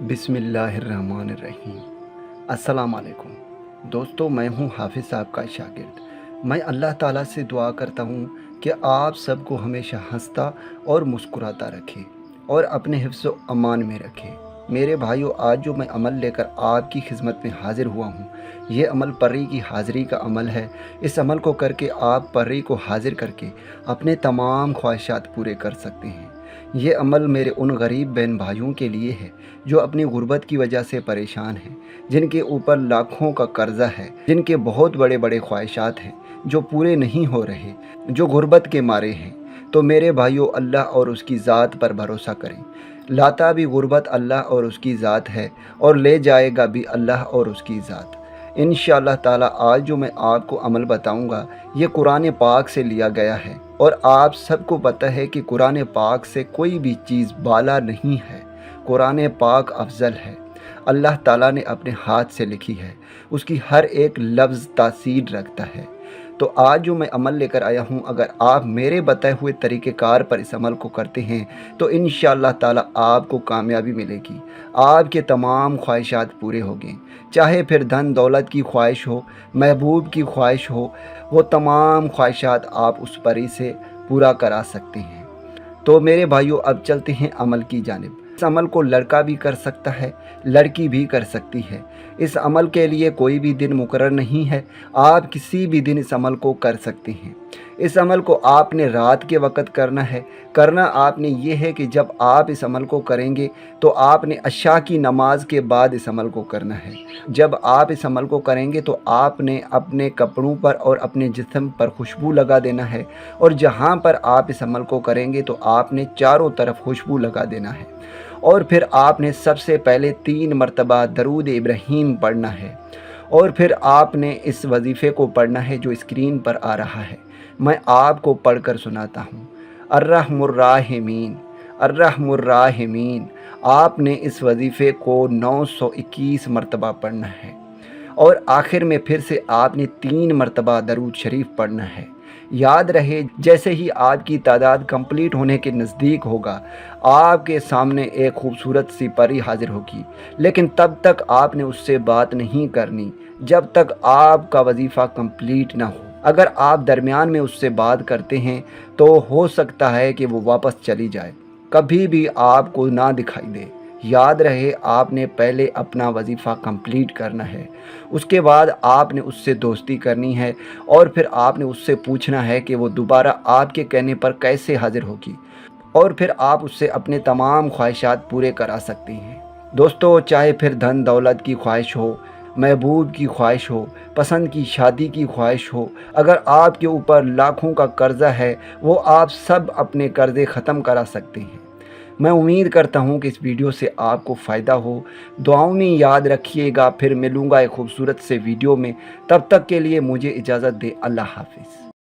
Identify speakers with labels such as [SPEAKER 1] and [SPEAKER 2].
[SPEAKER 1] बिस्मिल्लाहिर्रहमानिर्रहीम। अस्सलाम वालेकुम दोस्तों, मैं हूं हाफिज़ साहब का शागिर्द। मैं अल्लाह ताला से दुआ करता हूं कि आप सबको हमेशा हंसता और मुस्कुराता रखे और अपने हिफ्ज़ व अमान में रखे। मेरे भाइयों, आज जो मैं अमल लेकर आपकी खिदमत में हाज़िर हुआ हूं, ये अमल पर्री की हाज़िरी का अमल है। इस अमल को करके आप पर्री को हाज़िर करके अपने तमाम ख्वाहिशात पूरे कर सकते हैं। ये अमल मेरे उन गरीब बहन भाइयों के लिए है जो अपनी गुर्बत की वजह से परेशान हैं, जिनके ऊपर लाखों का कर्ज़ा है, जिनके बहुत बड़े बड़े ख्वाहिशात हैं जो पूरे नहीं हो रहे, जो गुर्बत के मारे हैं। तो मेरे भाइयों, अल्लाह और उसकी ज़ात पर भरोसा करें। लाता भी गुर्बत अल्लाह और उसकी ज़ात है और ले जाएगा भी अल्लाह और उसकी ज़ात। इंशाअल्लाह ताला आज जो मैं आपको अमल बताऊंगा, ये कुरान पाक से लिया गया है और आप सबको पता है कि कुरान पाक से कोई भी चीज़ बाला नहीं है। कुरान पाक अफजल है। अल्लाह ताला ने अपने हाथ से लिखी है, उसकी हर एक लफ्ज़ तासीर रखता है। तो आज जो मैं अमल लेकर आया हूँ, अगर आप मेरे बताए हुए तरीक़ेकार पर इस अमल को करते हैं तो इंशाअल्लाह ताला आपको कामयाबी मिलेगी। आपके तमाम ख्वाहिशात पूरे होंगे, चाहे फिर धन दौलत की ख्वाहिश हो, महबूब की ख्वाहिश हो, वो तमाम ख्वाहिशात आप उस परी से पूरा करा सकते हैं। तो मेरे भाइयों, अब चलते हैं अमल की जानिब। इस अमल को लड़का भी कर सकता है, लड़की भी कर सकती है। इस अमल के लिए कोई भी दिन मुकर्रर नहीं है, आप किसी भी दिन इस अमल को कर सकते हैं। इस अमल को आपने रात के वक़्त करना है। करना आपने ये है कि जब आप इस अमल को करेंगे तो आपने अशा की नमाज के बाद इस अमल को करना है। जब आप इस अमल को करेंगे तो आपने अपने कपड़ों पर और अपने जिस्म पर खुशबू लगा देना है और जहाँ पर आप इस अमल को करेंगे तो आपने चारों तरफ खुशबू लगा देना है। और फिर आपने सबसे पहले 3 मरतबा दरूद इब्राहीम पढ़ना है और फिर आपने इस वजीफ़े को पढ़ना है जो स्क्रीन पर आ रहा है। मैं आपको पढ़कर सुनाता हूँ। अर्रहमुर्राहिमीन, अर्रहमुर्राहिमीन। आपने इस वजीफ़े को 921 मरतबा पढ़ना है और आखिर में फिर से आपने 3 मरतबा दरूद शरीफ पढ़ना है। याद रहे, जैसे ही आपकी तादाद कंप्लीट होने के नज़दीक होगा, आपके सामने एक खूबसूरत सी परी हाजिर होगी, लेकिन तब तक आपने उससे बात नहीं करनी जब तक आपका वजीफ़ा कंप्लीट ना हो। अगर आप दरमियान में उससे बात करते हैं तो हो सकता है कि वो वापस चली जाए, कभी भी आपको ना दिखाई दे। याद रहे, आपने पहले अपना वजीफ़ा कंप्लीट करना है, उसके बाद आपने उससे दोस्ती करनी है और फिर आपने उससे पूछना है कि वो दोबारा आपके कहने पर कैसे हाजिर होगी और फिर आप उससे अपने तमाम ख्वाहिशात पूरे करा सकते हैं। दोस्तों, चाहे फिर धन दौलत की ख्वाहिश हो, महबूब की ख्वाहिश हो, पसंद की शादी की ख्वाहिश हो, अगर आपके ऊपर लाखों का कर्ज़ा है, वो आप सब अपने कर्ज़े ख़त्म करा सकते हैं। मैं उम्मीद करता हूँ कि इस वीडियो से आपको फ़ायदा हो। दुआओं में याद रखिएगा। फिर मिलूँगा एक खूबसूरत से वीडियो में। तब तक के लिए मुझे इजाज़त दे। अल्लाह हाफ़िज़।